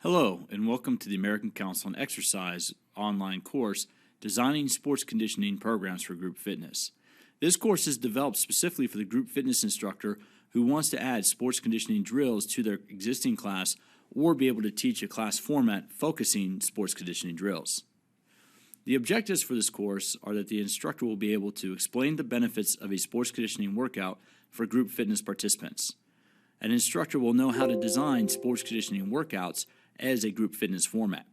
Hello, and welcome to the American Council on Exercise online course, Designing Sports Conditioning Programs for Group Fitness. This course is developed specifically for the group fitness instructor who wants to add sports conditioning drills to their existing class or be able to teach a class format focusing sports conditioning drills. The objectives for this course are that the instructor will be able to explain the benefits of a sports conditioning workout for group fitness participants. An instructor will know how to design sports conditioning workouts as a group fitness format.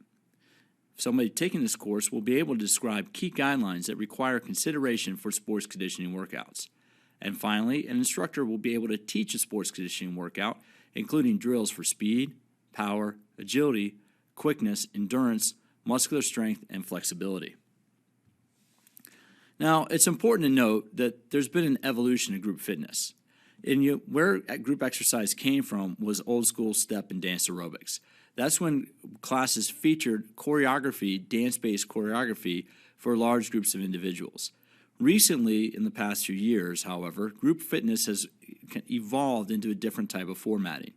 Somebody taking this course will be able to describe key guidelines that require consideration for sports conditioning workouts. And finally, an instructor will be able to teach a sports conditioning workout, including drills for speed, power, agility, quickness, endurance, muscular strength, and flexibility. Now, it's important to note that there's been an evolution in group fitness. Where group exercise came from was old school step and dance aerobics. That's when classes featured choreography, dance-based choreography for large groups of individuals. Recently, in the past few years, however, group fitness has evolved into a different type of formatting.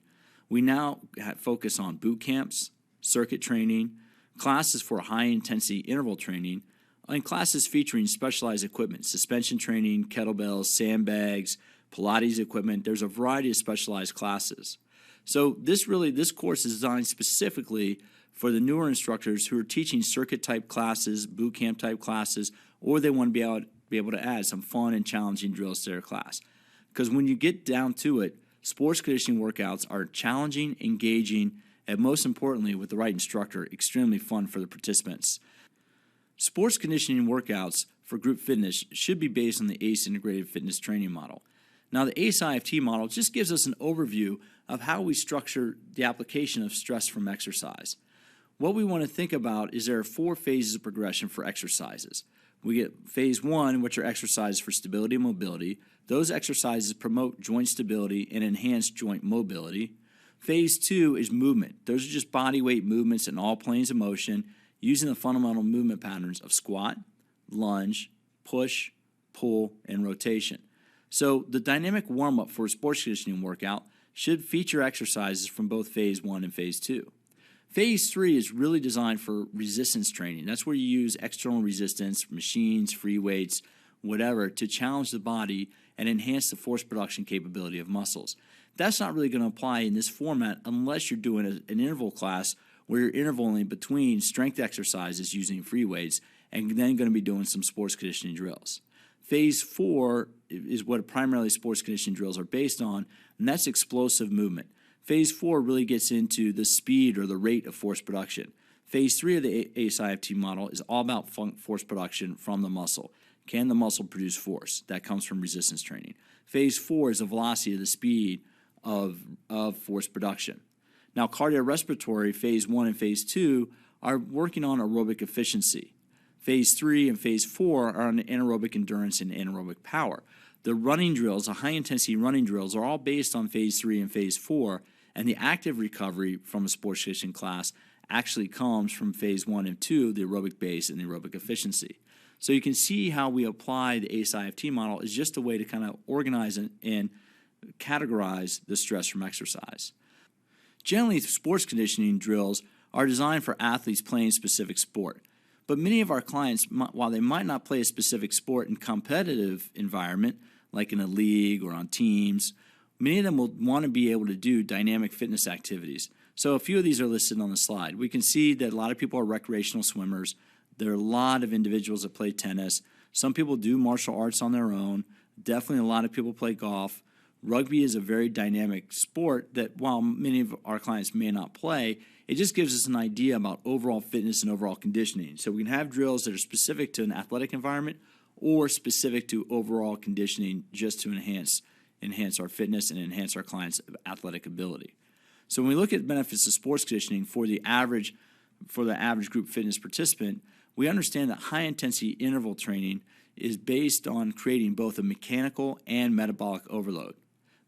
We now focus on boot camps, circuit training, classes for high-intensity interval training, and classes featuring specialized equipment, suspension training, kettlebells, sandbags, Pilates equipment. There's a variety of specialized classes. So this course is designed specifically for the newer instructors who are teaching circuit-type classes, boot camp-type classes, or they want to be able to add some fun and challenging drills to their class. Because when you get down to it, sports conditioning workouts are challenging, engaging, and most importantly, with the right instructor, extremely fun for the participants. Sports conditioning workouts for group fitness should be based on the ACE Integrated Fitness Training Model. Now, the ACE IFT model just gives us an overview of how we structure the application of stress from exercise. What we want to think about is there are 4 phases of progression for exercises. We get phase 1, which are exercises for stability and mobility. Those exercises promote joint stability and enhance joint mobility. Phase 2 is movement. Those are just body weight movements in all planes of motion using the fundamental movement patterns of squat, lunge, push, pull, and rotation. So the dynamic warm-up for a sports conditioning workout should feature exercises from both phase 1 and phase 2. Phase 3 is really designed for resistance training. That's where you use external resistance, machines, free weights, whatever, to challenge the body and enhance the force production capability of muscles. That's not really going to apply in this format unless you're doing an interval class where you're intervaling between strength exercises using free weights and then going to be doing some sports conditioning drills. Phase 4 is what primarily sports conditioning drills are based on, and that's explosive movement. Phase 4 really gets into the speed or the rate of force production. Phase 3 of the ACE IFT model is all about force production from the muscle. Can the muscle produce force? That comes from resistance training. Phase 4 is the velocity of the speed of force production. Now, cardiorespiratory, phase 1 and phase 2 are working on aerobic efficiency. Phase 3 and phase 4 are on anaerobic endurance and anaerobic power. The running drills, the high-intensity running drills, are all based on phase 3 and phase 4, and the active recovery from a sports conditioning class actually comes from phase 1 and 2, the aerobic base and the aerobic efficiency. So you can see how we apply the ACE IFT model is just a way to kind of organize and categorize the stress from exercise. Generally, sports conditioning drills are designed for athletes playing a specific sport. But many of our clients, while they might not play a specific sport in competitive environment, like in a league or on teams, many of them will want to be able to do dynamic fitness activities. So a few of these are listed on the slide. We can see that a lot of people are recreational swimmers. There are a lot of individuals that play tennis. Some people do martial arts on their own. Definitely a lot of people play golf. Rugby is a very dynamic sport that while many of our clients may not play, it just gives us an idea about overall fitness and overall conditioning. So we can have drills that are specific to an athletic environment or specific to overall conditioning just to enhance our fitness and enhance our clients' athletic ability. So when we look at benefits of sports conditioning for the average group fitness participant, we understand that high-intensity interval training is based on creating both a mechanical and metabolic overload.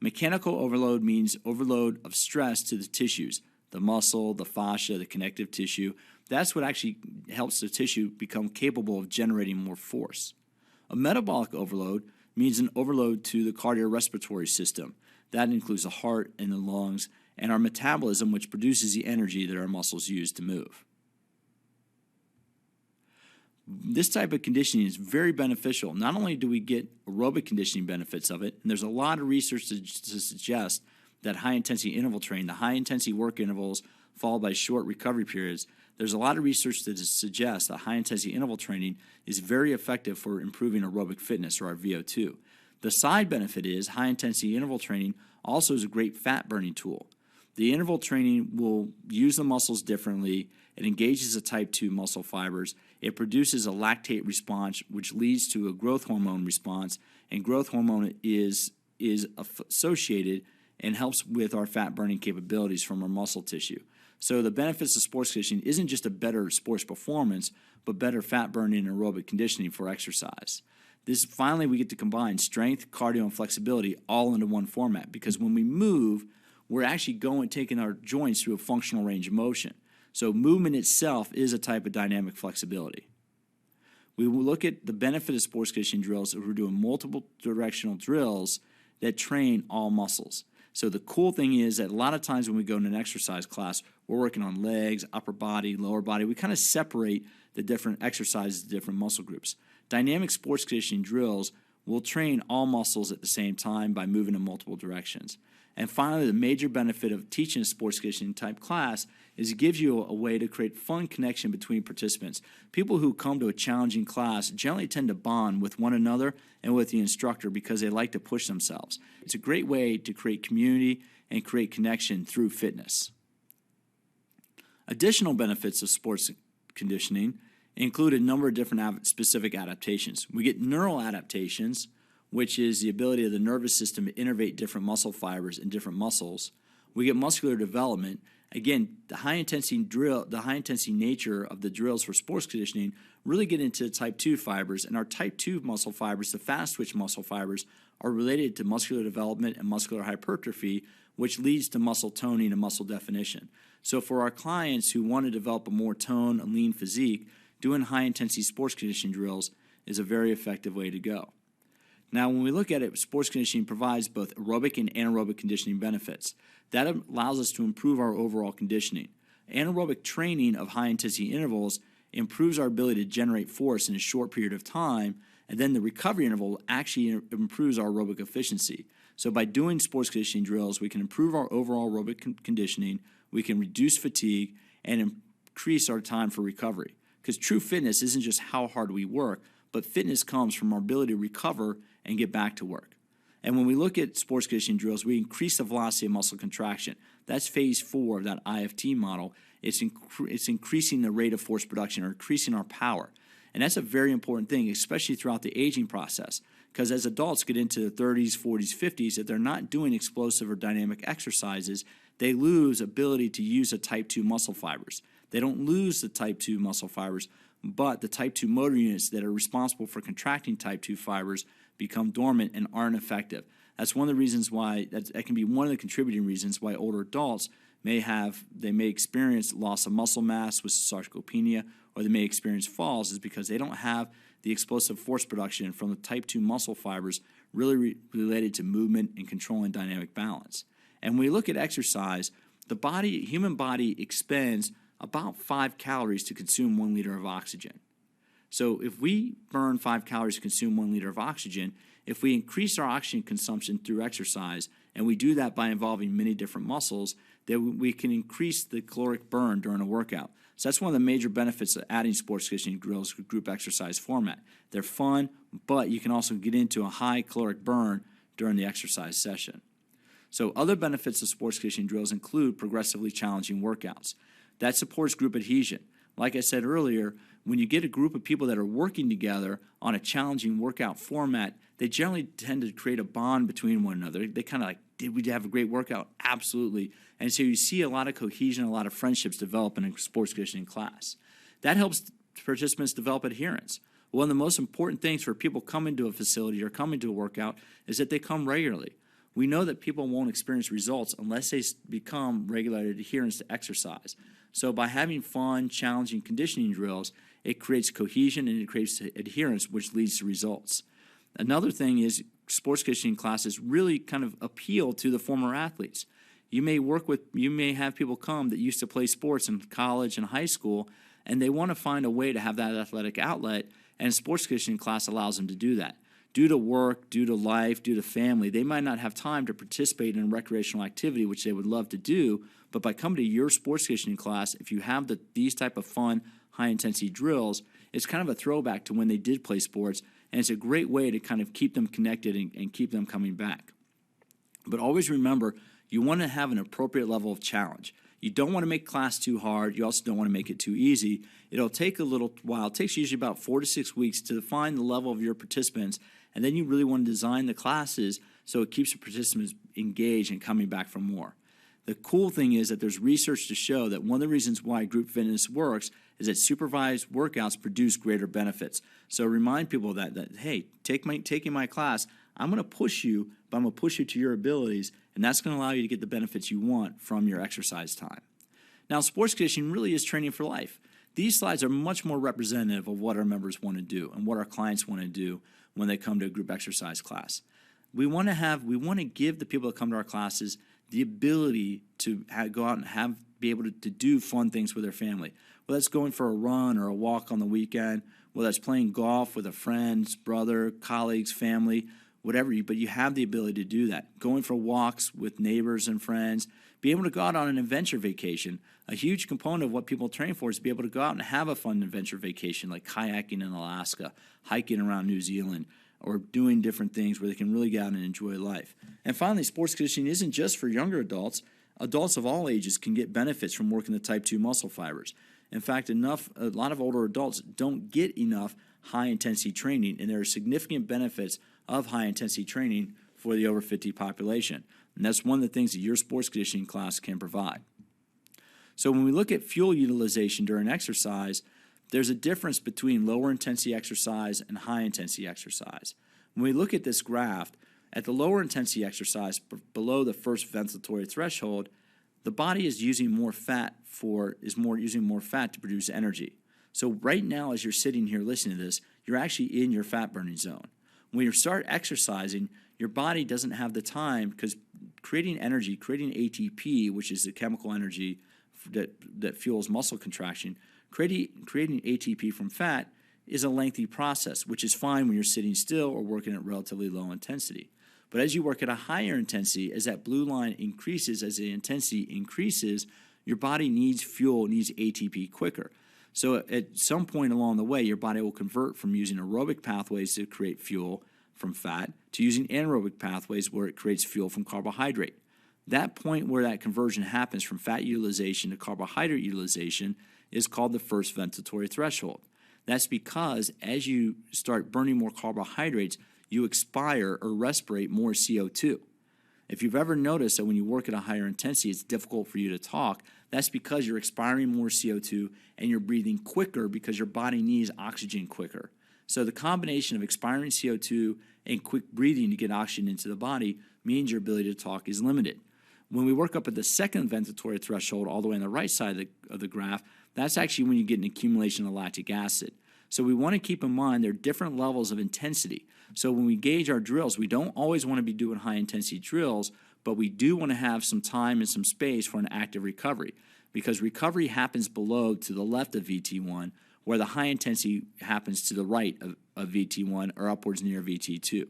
Mechanical overload means overload of stress to the tissues, the muscle, the fascia, the connective tissue. That's what actually helps the tissue become capable of generating more force. A metabolic overload means an overload to the cardiorespiratory system. That includes the heart and the lungs and our metabolism, which produces the energy that our muscles use to move. This type of conditioning is very beneficial. Not only do we get aerobic conditioning benefits of it, and there's a lot of research to suggest that high-intensity interval training, the high-intensity work intervals followed by short recovery periods, there's a lot of research that suggests that high-intensity interval training is very effective for improving aerobic fitness, or our VO2. The side benefit is high-intensity interval training also is a great fat-burning tool. The interval training will use the muscles differently. It engages the type 2 muscle fibers. It produces a lactate response, which leads to a growth hormone response, and growth hormone is associated and helps with our fat-burning capabilities from our muscle tissue. So the benefits of sports conditioning isn't just a better sports performance, but better fat-burning and aerobic conditioning for exercise. Finally, we get to combine strength, cardio, and flexibility all into one format, because when we move, we're actually taking our joints through a functional range of motion. So movement itself is a type of dynamic flexibility. We will look at the benefit of sports conditioning drills if we're doing multiple directional drills that train all muscles. So the cool thing is that a lot of times when we go in an exercise class, we're working on legs, upper body, lower body. We kind of separate the different exercises, the different muscle groups. Dynamic sports conditioning drills will train all muscles at the same time by moving in multiple directions. And finally, the major benefit of teaching a sports conditioning type class is it gives you a way to create fun connection between participants. People who come to a challenging class generally tend to bond with one another and with the instructor because they like to push themselves. It's a great way to create community and create connection through fitness. Additional benefits of sports conditioning include a number of different specific adaptations. We get neural adaptations, which is the ability of the nervous system to innervate different muscle fibers in different muscles. We get muscular development. Again, the high-intensity nature of the drills for sports conditioning really get into type 2 fibers, and our type 2 muscle fibers, the fast-twitch muscle fibers, are related to muscular development and muscular hypertrophy, which leads to muscle toning and muscle definition. So for our clients who want to develop a more toned and lean physique, doing high-intensity sports conditioning drills is a very effective way to go. Now, when we look at it, sports conditioning provides both aerobic and anaerobic conditioning benefits. That allows us to improve our overall conditioning. Anaerobic training of high-intensity intervals improves our ability to generate force in a short period of time, and then the recovery interval actually improves our aerobic efficiency. So by doing sports conditioning drills, we can improve our overall aerobic conditioning, we can reduce fatigue, and increase our time for recovery. Because true fitness isn't just how hard we work, but fitness comes from our ability to recover and get back to work. And when we look at sports conditioning drills, we increase the velocity of muscle contraction. That's phase 4 of that IFT model. It's increasing the rate of force production, or increasing our power. And that's a very important thing, especially throughout the aging process. Because as adults get into the 30s, 40s, 50s, if they're not doing explosive or dynamic exercises, they lose ability to use the type 2 muscle fibers. They don't lose the type 2 muscle fibers, but the type 2 motor units that are responsible for contracting type 2 fibers become dormant and aren't effective. That's one of the reasons why, that can be one of the contributing reasons why older adults may experience loss of muscle mass with sarcopenia, or they may experience falls, is because they don't have the explosive force production from the type 2 muscle fibers really related to movement and controlling dynamic balance. And when we look at exercise, the human body expends about 5 calories to consume 1 liter of oxygen. So if we burn 5 calories to consume 1 liter of oxygen, if we increase our oxygen consumption through exercise, and we do that by involving many different muscles, then we can increase the caloric burn during a workout. So that's one of the major benefits of adding sports conditioning drills to group exercise format. They're fun, but you can also get into a high caloric burn during the exercise session. So other benefits of sports conditioning drills include progressively challenging workouts. That supports group adhesion. Like I said earlier, when you get a group of people that are working together on a challenging workout format, they generally tend to create a bond between one another. They kind of like, did we have a great workout? Absolutely. And so you see a lot of cohesion, a lot of friendships develop in a sports conditioning class. That helps participants develop adherence. One of the most important things for people coming to a facility or coming to a workout is that they come regularly. We know that people won't experience results unless they become regular adherents to exercise. So by having fun, challenging conditioning drills, it creates cohesion and it creates adherence, which leads to results. Another thing is sports conditioning classes really kind of appeal to the former athletes. You may have people come that used to play sports in college and high school, and they want to find a way to have that athletic outlet, and sports conditioning class allows them to do that. Due to work, due to life, due to family, they might not have time to participate in a recreational activity, which they would love to do, but by coming to your sports conditioning class, if you have these type of fun, high-intensity drills, it's kind of a throwback to when they did play sports, and it's a great way to kind of keep them connected and keep them coming back. But always remember, you want to have an appropriate level of challenge. You don't want to make class too hard. You also don't want to make it too easy. It'll take a little while. It takes usually about 4 to 6 weeks to define the level of your participants, and then you really want to design the classes so it keeps the participants engaged and coming back for more. The cool thing is that there's research to show that one of the reasons why group fitness works is that supervised workouts produce greater benefits. So remind people that hey, taking my class, I'm going to push you, but I'm going to push you to your abilities, and that's going to allow you to get the benefits you want from your exercise time. Now, sports conditioning really is training for life. These slides are much more representative of what our members want to do and what our clients want to do when they come to a group exercise class. We want to give the people that come to our classes the ability to go out and be able to do fun things with their family. Whether that's going for a run or a walk on the weekend, whether that's playing golf with a friend, brother, colleagues, family, whatever, but you have the ability to do that. Going for walks with neighbors and friends, be able to go out on an adventure vacation. A huge component of what people train for is to be able to go out and have a fun adventure vacation, like kayaking in Alaska, hiking around New Zealand, or doing different things where they can really get out and enjoy life. And finally, sports conditioning isn't just for younger adults. Adults of all ages can get benefits from working the type 2 muscle fibers. In fact, a lot of older adults don't get enough high-intensity training, and there are significant benefits of high-intensity training for the over 50 population. And that's one of the things that your sports conditioning class can provide. So when we look at fuel utilization during exercise, there's a difference between lower intensity exercise and high intensity exercise. When we look at this graph, at the lower intensity exercise, below the first ventilatory threshold, the body is using more fat to produce energy. So right now, as you're sitting here listening to this, you're actually in your fat burning zone. When you start exercising, your body doesn't have the time, because creating energy, creating ATP, which is the chemical energy that fuels muscle contraction, creating ATP from fat is a lengthy process, which is fine when you're sitting still or working at relatively low intensity. But as you work at a higher intensity, as that blue line increases, as the intensity increases, your body needs fuel, needs ATP quicker. So at some point along the way, your body will convert from using aerobic pathways to create fuel from fat to using anaerobic pathways where it creates fuel from carbohydrate. That point where that conversion happens from fat utilization to carbohydrate utilization is called the first ventilatory threshold. That's because as you start burning more carbohydrates, you expire or respirate more CO2. If you've ever noticed that when you work at a higher intensity, it's difficult for you to talk, that's because you're expiring more CO2 and you're breathing quicker because your body needs oxygen quicker. So the combination of expiring CO2 and quick breathing to get oxygen into the body means your ability to talk is limited. When we work up at the second ventilatory threshold, all the way on the right side of the graph, that's actually when you get an accumulation of lactic acid. So we want to keep in mind there are different levels of intensity. So when we gauge our drills, we don't always want to be doing high-intensity drills, but we do want to have some time and some space for an active recovery, because recovery happens below to the left of VT1, where the high intensity happens to the right of VT1 or upwards near VT2.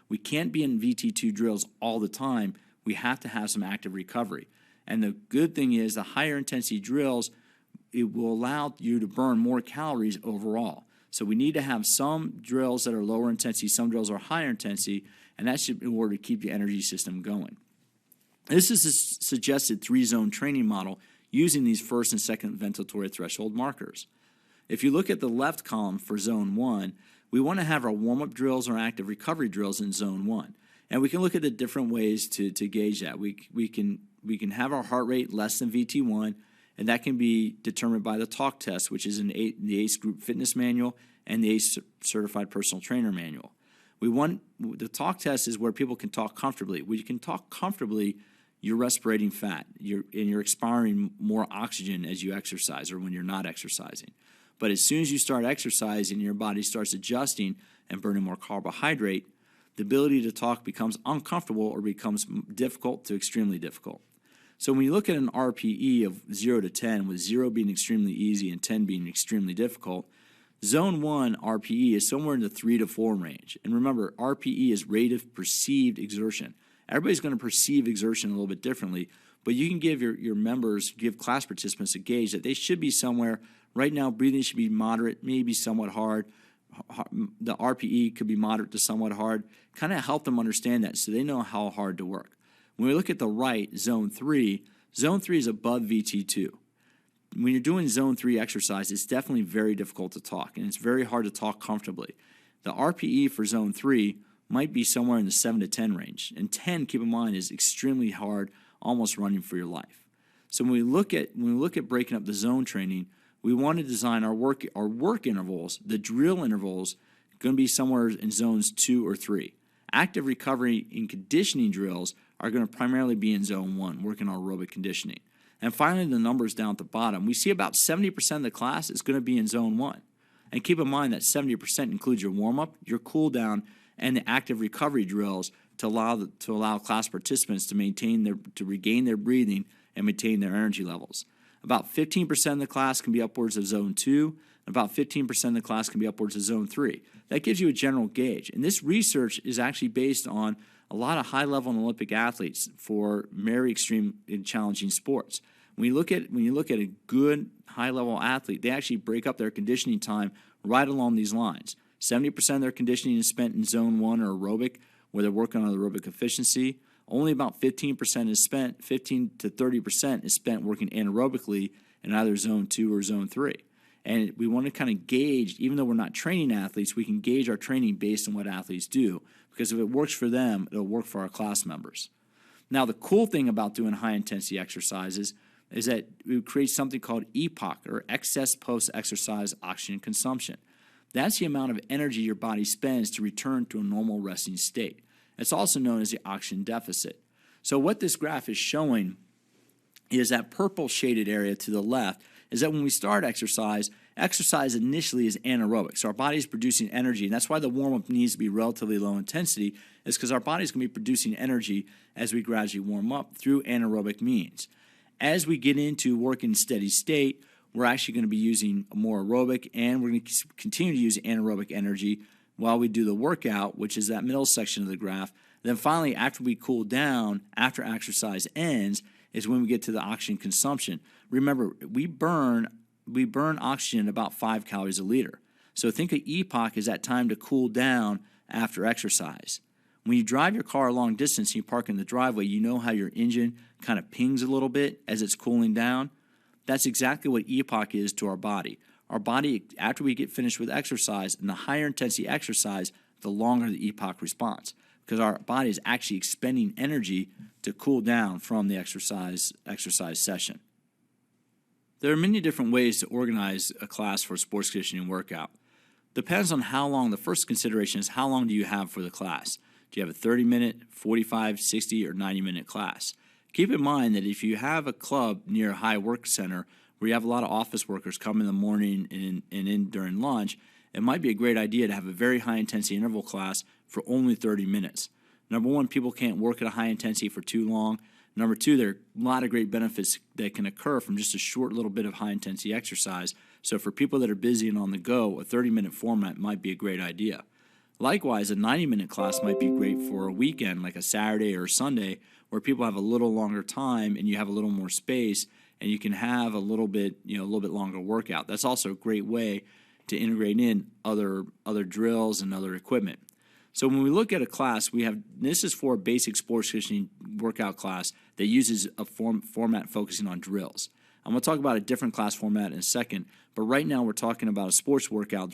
We can't be in VT2 drills all the time. We have to have some active recovery. And the good thing is the higher intensity drills, it will allow you to burn more calories overall. So we need to have some drills that are lower intensity, some drills are higher intensity, and that's in order to keep the energy system going. This is a suggested 3-zone training model using these first and second ventilatory threshold markers. If you look at the left column for zone 1, we want to have our warm-up drills or active recovery drills in zone 1. And we can look at the different ways to gauge that. We can have our heart rate less than VT1, and that can be determined by the talk test, which is in the ACE Group Fitness Manual and the ACE Certified Personal Trainer Manual. The talk test is where people can talk comfortably. When you can talk comfortably, you're respirating fat, and you're expiring more oxygen as you exercise or when you're not exercising. But as soon as you start exercising, your body starts adjusting and burning more carbohydrate, the ability to talk becomes uncomfortable or becomes difficult to extremely difficult. So when you look at an RPE of 0 to 10, with 0 being extremely easy and 10 being extremely difficult, Zone 1 RPE is somewhere in the 3 to 4 range. And remember, RPE is rate of perceived exertion. Everybody's going to perceive exertion a little bit differently, but you can give your members, give class participants a gauge that they should be somewhere. Right now, breathing should be moderate, maybe somewhat hard. The RPE could be moderate to somewhat hard. Kind of help them understand that so they know how hard to work. When we look at the right, Zone 3 is above VT2. When you're doing Zone 3 exercise, it's definitely very difficult to talk, and it's very hard to talk comfortably. The RPE for Zone 3 might be somewhere in the 7 to 10 range, and 10, keep in mind, is extremely hard, almost running for your life. So when we look at breaking up the zone training, we want to design our work intervals, the drill intervals, going to be somewhere in zones 2 or 3. Active recovery and conditioning drills are going to primarily be in Zone 1, working on aerobic conditioning. And finally, the numbers down at the bottom. We see about 70% of the class is going to be in Zone 1. And keep in mind that 70% includes your warm-up, your cool-down, and the active recovery drills to allow class participants to regain their breathing and maintain their energy levels. About 15% of the class can be upwards of Zone 2, and about 15% of the class can be upwards of Zone 3. That gives you a general gauge. And this research is actually based on a lot of high-level and Olympic athletes for very extreme and challenging sports. When you look at a good high-level athlete, they actually break up their conditioning time right along these lines. 70% of their conditioning is spent in Zone 1 or aerobic, where they're working on aerobic efficiency. Only about 15% is spent, 15 to 30% is spent working anaerobically in either Zone 2 or Zone 3. And we want to kind of gauge, even though we're not training athletes, we can gauge our training based on what athletes do, because if it works for them, it'll work for our class members. Now, the cool thing about doing high-intensity exercises is that it creates something called EPOC, or excess post-exercise oxygen consumption. That's the amount of energy your body spends to return to a normal resting state. It's also known as the oxygen deficit. So what this graph is showing is that purple shaded area to the left is that when we start exercise initially is anaerobic. So our body is producing energy, and that's why the warm-up needs to be relatively low intensity, is because our body is going to be producing energy as we gradually warm up through anaerobic means. As we get into working steady state, we're actually going to be using more aerobic, and we're going to continue to use anaerobic energy while we do the workout, which is that middle section of the graph. Then finally, after we cool down, after exercise ends, is when we get to the oxygen consumption. Remember, we burn oxygen about 5 calories a liter. So think of EPOC as that time to cool down after exercise. When you drive your car a long distance and you park in the driveway, you know how your engine kind of pings a little bit as it's cooling down? That's exactly what EPOC is to our body. Our body, after we get finished with exercise, and the higher intensity exercise, the longer the EPOC response, because our body is actually expending energy to cool down from the exercise session. There are many different ways to organize a class for a sports conditioning workout. Depends on how long. The first consideration is how long do you have for the class? Do you have a 30-minute, 45, 60, or 90-minute class? Keep in mind that if you have a club near a high work center where you have a lot of office workers come in the morning and in during lunch, it might be a great idea to have a very high-intensity interval class for only 30 minutes. Number one, people can't work at a high intensity for too long. Number two, there are a lot of great benefits that can occur from just a short little bit of high-intensity exercise. So for people that are busy and on the go, a 30-minute format might be a great idea. Likewise, a 90-minute class might be great for a weekend, like a Saturday or Sunday, where people have a little longer time and you have a little more space, and you can have a little bit longer workout. That's also a great way to integrate in other drills and other equipment. So when we look at a class, this is for a basic sports conditioning workout class that uses a format focusing on drills. I'm going to talk about a different class format in a second, but right now we're talking about a sports workout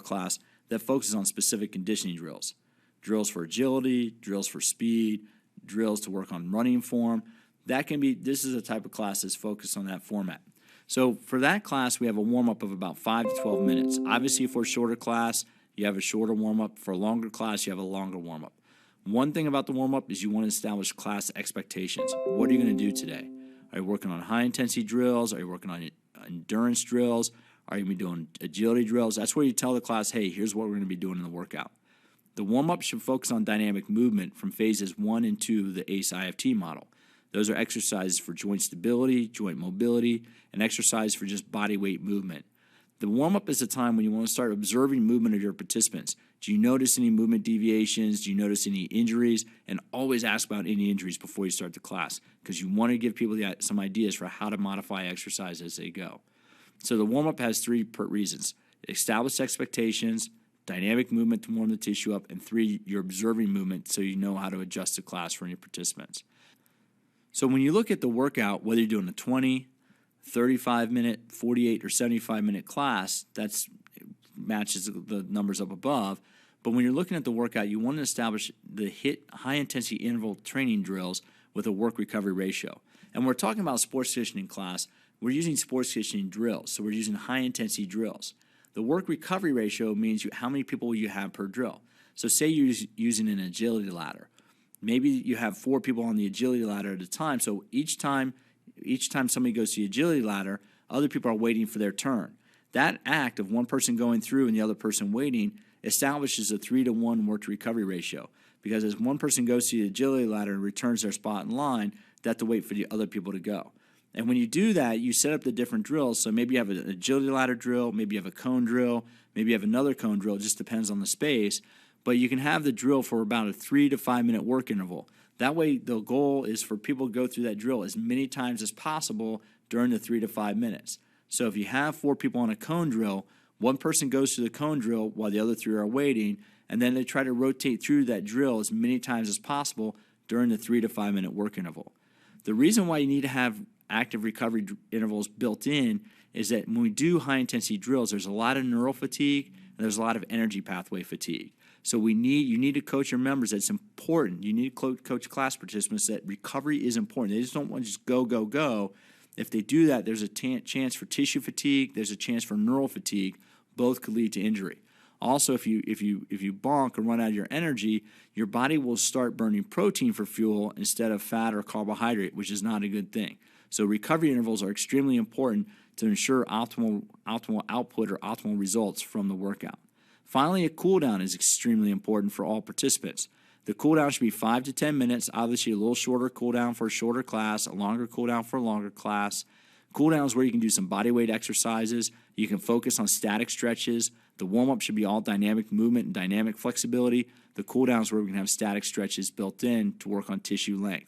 class that focuses on specific conditioning drills. Drills for agility, drills for speed, drills to work on running form. This is a type of class that's focused on that format. So for that class, we have a warm-up of about 5 to 12 minutes. Obviously, for a shorter class, you have a shorter warm-up. For a longer class, you have a longer warm-up. One thing about the warm-up is you want to establish class expectations. What are you going to do today? Are you working on high-intensity drills? Are you working on endurance drills? Are you going to be doing agility drills? That's where you tell the class, hey, here's what we're going to be doing in the workout. The warm-up should focus on dynamic movement from phases 1 and 2 of the ACE-IFT model. Those are exercises for joint stability, joint mobility, and exercise for just body weight movement. The warm-up is a time when you want to start observing movement of your participants. Do you notice any movement deviations? Do you notice any injuries? And always ask about any injuries before you start the class, because you want to give people some ideas for how to modify exercise as they go. So the warm-up has three reasons: establish expectations, dynamic movement to warm the tissue up, and 3, you're observing movement so you know how to adjust the class for your participants. So when you look at the workout, whether you're doing a 20, 35-minute, 48, or 75-minute class, that's matches the numbers up above. But when you're looking at the workout, you want to establish the high-intensity interval training drills with a work-recovery ratio. And we're talking about sports conditioning class. We're using sports conditioning drills, so we're using high-intensity drills. The work-recovery ratio means how many people you have per drill. So say you're using an agility ladder. Maybe you have 4 people on the agility ladder at a time, so each time somebody goes to the agility ladder, other people are waiting for their turn. That act of one person going through and the other person waiting establishes a 3-to-1 work-to-recovery ratio, because as one person goes to the agility ladder and returns their spot in line, they have to wait for the other people to go. And when you do that, you set up the different drills. So maybe you have an agility ladder drill, maybe you have a cone drill, maybe you have another cone drill. It just depends on the space. But you can have the drill for about a 3 to 5 minute work interval. That way, the goal is for people to go through that drill as many times as possible during the 3 to 5 minutes. So if you have 4 people on a cone drill, one person goes through the cone drill while the other 3 are waiting, and then they try to rotate through that drill as many times as possible during the 3 to 5 minute work interval. The reason why you need to have active recovery intervals built in is that when we do high-intensity drills, there's a lot of neural fatigue and there's a lot of energy pathway fatigue. So you need to coach your members that it's important. You need to coach class participants that recovery is important. They just don't want to just go, go, go. If they do that, there's a chance for tissue fatigue. There's a chance for neural fatigue. Both could lead to injury. Also, if you bonk or run out of your energy, your body will start burning protein for fuel instead of fat or carbohydrate, which is not a good thing. So recovery intervals are extremely important to ensure optimal output or optimal results from the workout. Finally, a cool down is extremely important for all participants. The cool down should be 5 to 10 minutes, obviously a little shorter cool down for a shorter class, a longer cool down for a longer class. Cool down is where you can do some body weight exercises. You can focus on static stretches. The warm-up should be all dynamic movement and dynamic flexibility. The cool down is where we can have static stretches built in to work on tissue length.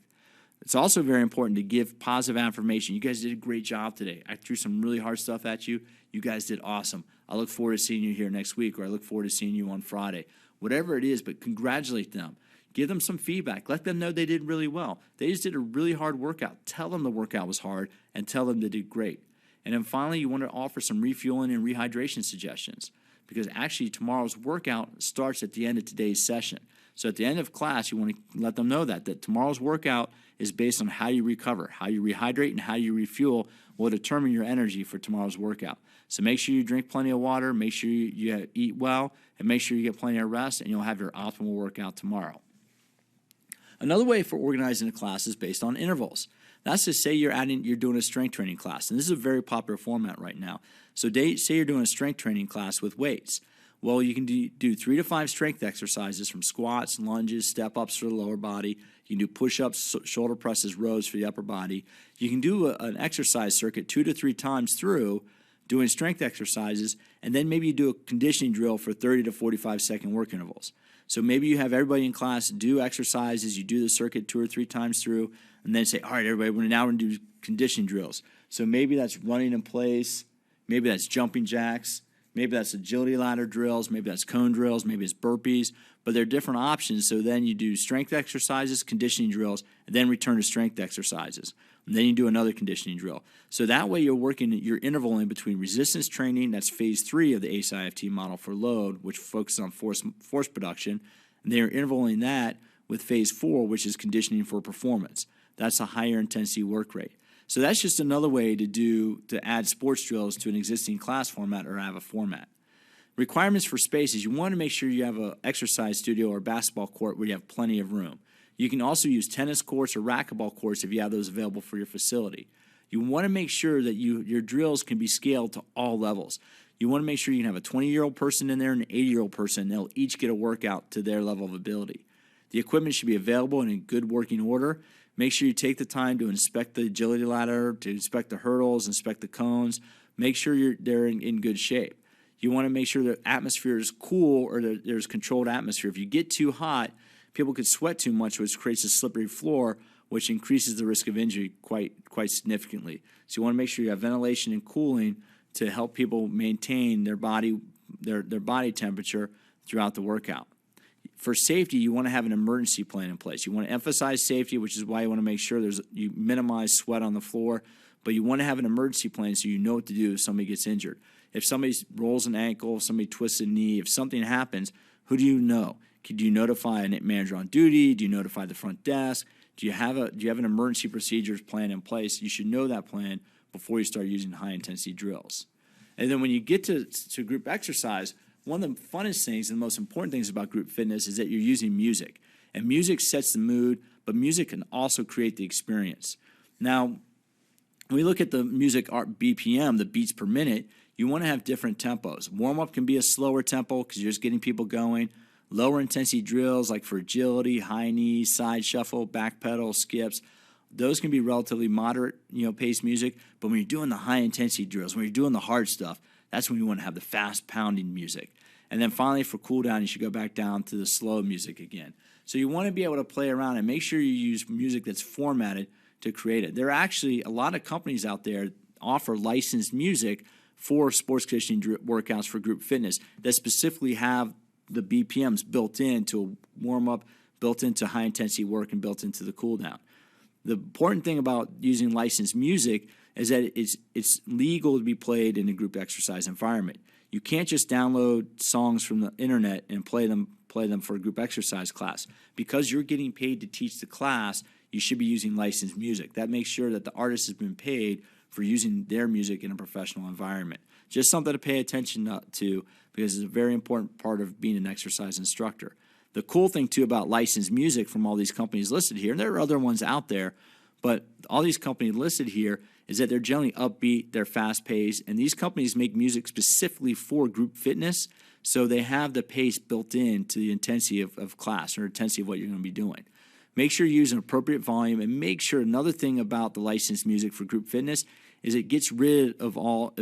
It's also very important to give positive affirmation. You guys did a great job today. I threw some really hard stuff at you. You guys did awesome. I look forward to seeing you here next week, or I look forward to seeing you on Friday. Whatever it is, but congratulate them. Give them some feedback. Let them know they did really well. They just did a really hard workout. Tell them the workout was hard and tell them they did great. And then finally, you want to offer some refueling and rehydration suggestions, because actually tomorrow's workout starts at the end of today's session. So at the end of class, you want to let them know that tomorrow's workout is based on how you recover, how you rehydrate, and how you refuel will determine your energy for tomorrow's workout. So make sure you drink plenty of water, make sure you eat well, and make sure you get plenty of rest, and you'll have your optimal workout tomorrow. Another way for organizing a class is based on intervals. That's to say you're doing a strength training class, and this is a very popular format right now. So say you're doing a strength training class with weights. Well, you can do 3 to 5 strength exercises from squats, lunges, step-ups for the lower body. You can do push-ups, shoulder presses, rows for the upper body. You can do an exercise circuit 2 to 3 times through doing strength exercises, and then maybe you do a conditioning drill for 30 to 45-second work intervals. So maybe you have everybody in class do exercises, you do the circuit 2 or 3 times through, and then say, all right, everybody, now we're going to do conditioning drills. So maybe that's running in place, maybe that's jumping jacks, maybe that's agility ladder drills, maybe that's cone drills, maybe it's burpees, but there are different options. So then you do strength exercises, conditioning drills, and then return to strength exercises. And then you do another conditioning drill. So that way you're working your interval in between resistance training, that's phase 3 of the ACE-IFT model for load, which focuses on force production, and then you're intervaling that with phase 4, which is conditioning for performance. That's a higher intensity work rate. So that's just another way to add sports drills to an existing class format or have a format. Requirements for space is you want to make sure you have an exercise studio or basketball court where you have plenty of room. You can also use tennis courts or racquetball courts if you have those available for your facility. You want to make sure that your drills can be scaled to all levels. You want to make sure you can have a 20-year-old person in there and an 80-year-old person, and they'll each get a workout to their level of ability. The equipment should be available and in good working order. Make sure you take the time to inspect the agility ladder, to inspect the hurdles, inspect the cones. Make sure they're in good shape. You want to make sure the atmosphere is cool or that there's controlled atmosphere. If you get too hot, people could sweat too much, which creates a slippery floor, which increases the risk of injury quite significantly. So you want to make sure you have ventilation and cooling to help people maintain their body temperature throughout the workout. For safety, you want to have an emergency plan in place. You want to emphasize safety, which is why you want to make sure you minimize sweat on the floor, but you want to have an emergency plan so you know what to do if somebody gets injured. If somebody rolls an ankle, if somebody twists a knee, if something happens, who do you know? Do you notify a manager on duty? Do you notify the front desk? Do you have an emergency procedures plan in place? You should know that plan before you start using high-intensity drills. And then when you get to group exercise, one of the funnest things and the most important things about group fitness is that you're using music. And music sets the mood, but music can also create the experience. Now, when we look at the music BPM, the beats per minute, you want to have different tempos. Warm-up can be a slower tempo because you're just getting people going. Lower intensity drills like for agility, high knees, side shuffle, back pedal, skips, those can be relatively moderate, paced music. But when you're doing the high intensity drills, when you're doing the hard stuff, that's when you want to have the fast pounding music. And then finally, for cool down, you should go back down to the slow music again. So you want to be able to play around and make sure you use music that's formatted to create it. There are actually a lot of companies out there offer licensed music for sports conditioning workouts for group fitness that specifically have the BPMs built into a warm-up, built into high-intensity work, and built into the cool-down. The important thing about using licensed music is that it's legal to be played in a group exercise environment. You can't just download songs from the internet and play them for a group exercise class. Because you're getting paid to teach the class, you should be using licensed music. That makes sure that the artist has been paid for using their music in a professional environment. Just something to pay attention to because it's a very important part of being an exercise instructor. The cool thing, too, about licensed music from all these companies listed here, and there are other ones out there, but all these companies listed here is that they're generally upbeat, they're fast-paced, and these companies make music specifically for group fitness, so they have the pace built in to the intensity of class or intensity of what you're going to be doing. Make sure you use an appropriate volume, and make sure another thing about the licensed music for group fitness is it gets rid of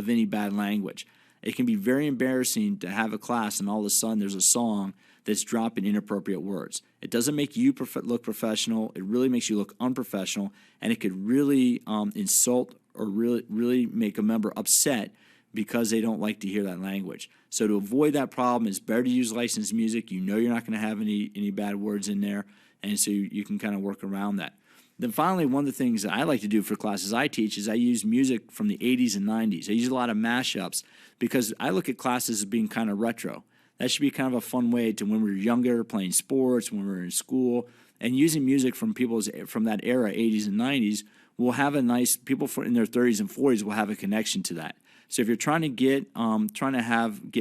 any bad language. It can be very embarrassing to have a class and all of a sudden there's a song that's dropping inappropriate words. It doesn't make you look professional. It really makes you look unprofessional, and it could really insult or really make a member upset because they don't like to hear that language. So to avoid that problem, it's better to use licensed music. You know you're not going to have any bad words in there, and so you can kind of work around that. Then finally, one of the things that I like to do for classes I teach is I use music from the 80s and 90s. I use a lot of mashups because I look at classes as being kind of retro. That should be kind of a fun way to when we were younger, playing sports, when we were in school, and using music from that era, 80s and 90s, will have a nice, people in their 30s and 40s will have a connection to that. So if you're trying to get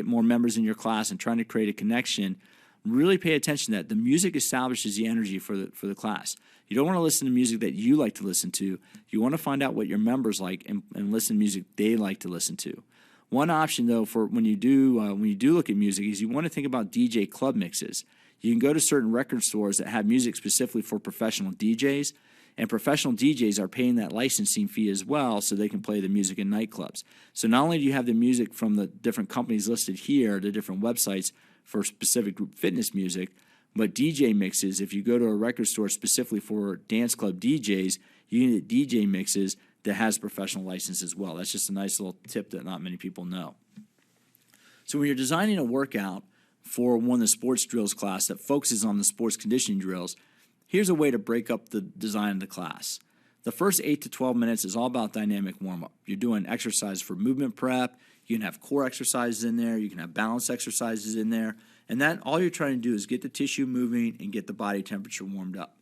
more members in your class and trying to create a connection, really pay attention to that. The music establishes the energy for the class. You don't want to listen to music that you like to listen to. You want to find out what your members like and listen to music they like to listen to. One option, though, for when you do look at music is you want to think about DJ club mixes. You can go to certain record stores that have music specifically for professional DJs, and professional DJs are paying that licensing fee as well so they can play the music in nightclubs. So not only do you have the music from the different companies listed here, the different websites for specific group fitness music, but DJ mixes, if you go to a record store specifically for dance club DJs, you can get DJ mixes that has professional license as well. That's just a nice little tip that not many people know. So when you're designing a workout for one of the sports drills class that focuses on the sports conditioning drills, here's a way to break up the design of the class. The first 8 to 12 minutes is all about dynamic warm-up. You're doing exercise for movement prep. You can have core exercises in there. You can have balance exercises in there. And that all you're trying to do is get the tissue moving and get the body temperature warmed up.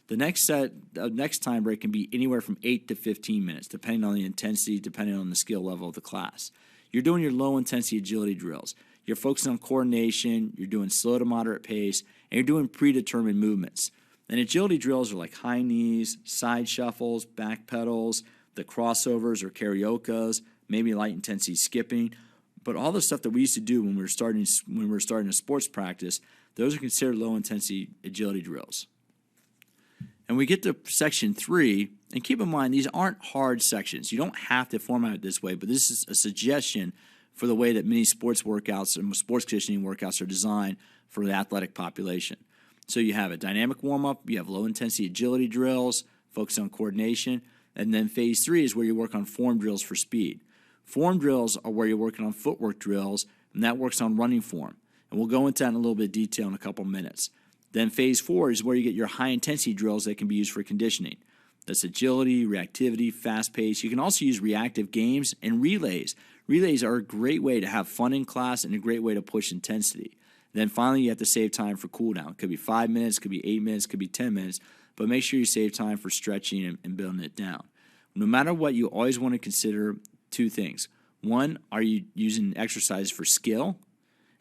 The next time break can be anywhere from 8 to 15 minutes, depending on the intensity, depending on the skill level of the class. You're doing your low-intensity agility drills. You're focusing on coordination. You're doing slow to moderate pace, and you're doing predetermined movements. And agility drills are like high knees, side shuffles, back pedals, the crossovers or cariokas, maybe light-intensity skipping. But all the stuff that we used to do when we were starting a sports practice, those are considered low-intensity agility drills. And we get to section 3, and keep in mind, these aren't hard sections. You don't have to format it this way, but this is a suggestion for the way that many sports workouts and sports conditioning workouts are designed for the athletic population. So you have a dynamic warm-up, you have low-intensity agility drills, focus on coordination, and then phase 3 is where you work on form drills for speed. Form drills are where you're working on footwork drills, and that works on running form. And we'll go into that in a little bit of detail in a couple minutes. Then phase 4 is where you get your high-intensity drills that can be used for conditioning. That's agility, reactivity, fast pace. You can also use reactive games and relays. Relays are a great way to have fun in class and a great way to push intensity. Then finally, you have to save time for cool down. It could be 5 minutes, could be 8 minutes, could be 10 minutes, but make sure you save time for stretching and building it down. No matter what, you always want to consider 2 things. One, are you using exercise for skill?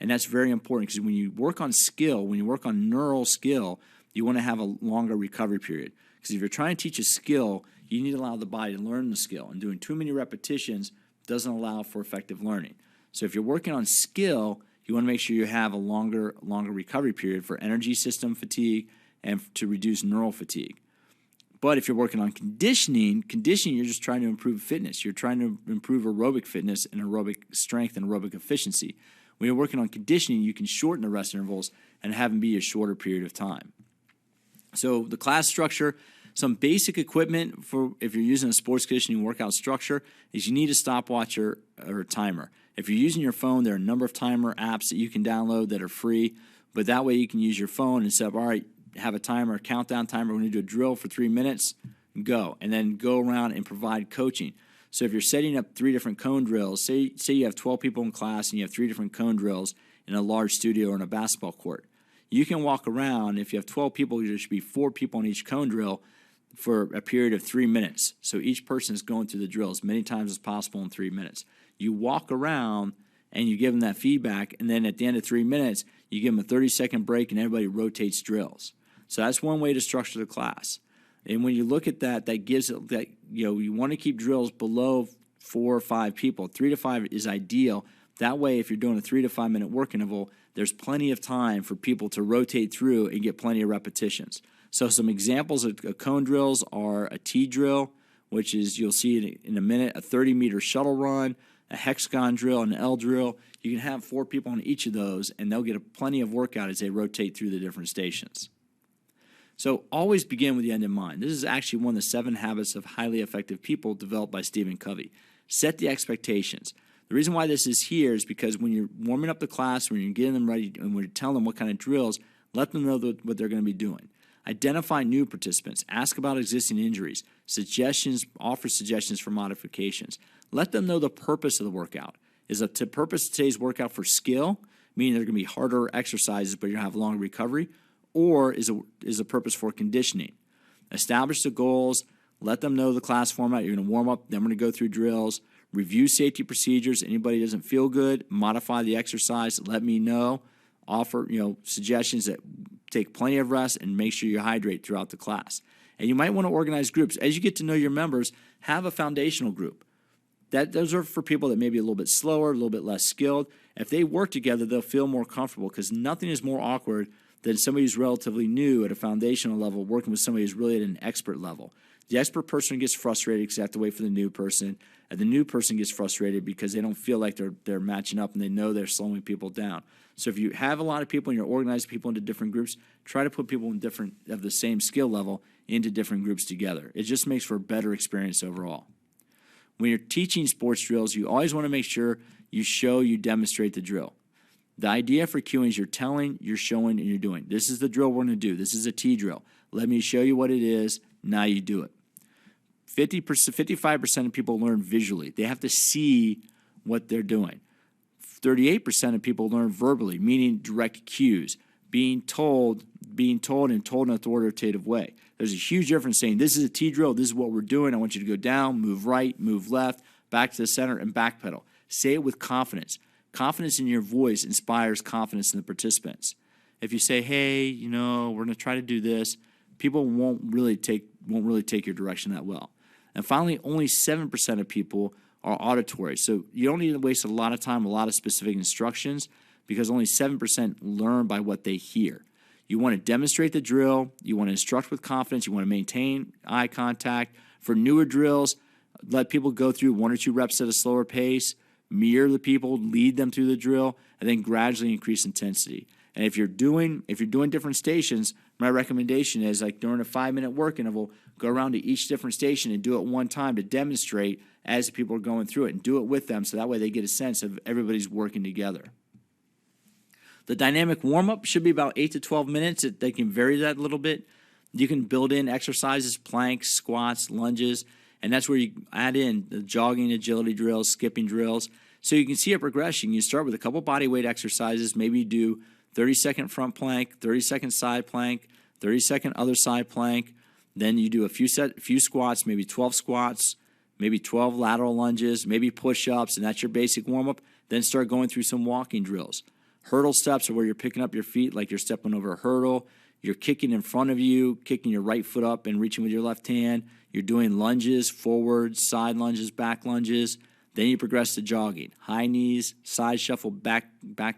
And that's very important because when you work on skill, when you work on neural skill, you want to have a longer recovery period. Because if you're trying to teach a skill, you need to allow the body to learn the skill. And doing too many repetitions doesn't allow for effective learning. So if you're working on skill, you want to make sure you have a longer recovery period for energy system fatigue and to reduce neural fatigue. But if you're working on conditioning, you're just trying to improve fitness. You're trying to improve aerobic fitness and aerobic strength and aerobic efficiency. When you're working on conditioning, you can shorten the rest intervals and have them be a shorter period of time. So the class structure, some basic equipment for if you're using a sports conditioning workout structure is you need a stopwatch or a timer. If you're using your phone, there are a number of timer apps that you can download that are free, but that way you can use your phone and set up, all right, have a timer, a countdown timer. We're going to do a drill for 3 minutes, go, and then go around and provide coaching. So if you're setting up 3 different cone drills, say you have 12 people in class and you have 3 different cone drills in a large studio or in a basketball court, you can walk around. If you have 12 people, there should be 4 people on each cone drill for a period of 3 minutes. So each person is going through the drill as many times as possible in 3 minutes. You walk around and you give them that feedback, and then at the end of 3 minutes, you give them a 30-second break and everybody rotates drills. So that's one way to structure the class. And when you look at that, that gives it that, you want to keep drills below 4 or 5 people. 3 to 5 is ideal. That way, if you're doing a 3 to 5 minute work interval, there's plenty of time for people to rotate through and get plenty of repetitions. So some examples of cone drills are a T drill, which is, you'll see in a minute, a 30-meter shuttle run, a hexagon drill, an L drill. You can have 4 people on each of those, and they'll get plenty of workout as they rotate through the different stations. So always begin with the end in mind. This is actually one of the 7 habits of highly effective people developed by Stephen Covey. Set the expectations. The reason why this is here is because when you're warming up the class, when you're getting them ready, and when you're telling them what kind of drills, let them know what they're going to be doing. Identify new participants. Ask about existing injuries. Offer suggestions for modifications. Let them know the purpose of the workout. Is the purpose of today's workout for skill, meaning they're going to be harder exercises, but you're going to have longer recovery? Or is a purpose for conditioning? Establish the goals. Let them know the class format. You're going to warm up. Then we're going to go through drills. Review safety procedures. Anybody doesn't feel good, modify the exercise. Let me know. Offer suggestions that take plenty of rest and make sure you hydrate throughout the class. And you might want to organize groups. As you get to know your members, have a foundational group. Those are for people that may be a little bit slower, a little bit less skilled. If they work together, they'll feel more comfortable because nothing is more awkward than somebody who's relatively new at a foundational level working with somebody who's really at an expert level. The expert person gets frustrated because they have to wait for the new person, and the new person gets frustrated because they don't feel like they're matching up and they know they're slowing people down. So if you have a lot of people and you're organizing people into different groups, try to put people in different of the same skill level into different groups together. It just makes for a better experience overall. When you're teaching sports drills, you always want to make sure you demonstrate the drill. The idea for cueing is you're telling, you're showing, and you're doing. This is the drill we're going to do. This is a T drill. Let me show you what it is. Now you do it. 55% of people learn visually. They have to see what they're doing. 38% of people learn verbally, meaning direct cues, being told and told in an authoritative way. There's a huge difference saying, this is a T drill, this is what we're doing, I want you to go down, move right, move left, back to the center, and backpedal. Say it with confidence. Confidence in your voice inspires confidence in the participants. If you say, hey, we're going to try to do this, people won't really take your direction that well. And finally, only 7% of people are auditory. So you don't need to waste a lot of time, a lot of specific instructions, because only 7% learn by what they hear. You want to demonstrate the drill. You want to instruct with confidence. You want to maintain eye contact. For newer drills, let people go through 1 or 2 reps at a slower pace, mirror the people, lead them through the drill, and then gradually increase intensity. And if you're doing different stations, my recommendation is, like, during a 5-minute work interval, go around to each different station and do it one time to demonstrate as the people are going through it, and do it with them so that way they get a sense of everybody's working together. The dynamic warm-up should be about 8 to 12 minutes. They can vary that a little bit. You can build in exercises, planks, squats, lunges, and that's where you add in the jogging, agility drills, skipping drills. So you can see a progression. You start with a couple body weight exercises. Maybe you do 30-second front plank, 30-second side plank, 30-second other side plank. Then you do a few squats, maybe 12 squats, maybe 12 lateral lunges, maybe push-ups, and that's your basic warm-up. Then start going through some walking drills. Hurdle steps are where you're picking up your feet like you're stepping over a hurdle. You're kicking in front of you, kicking your right foot up and reaching with your left hand. You're doing lunges, forward, side lunges, back lunges. Then you progress to jogging, high knees, side shuffle, back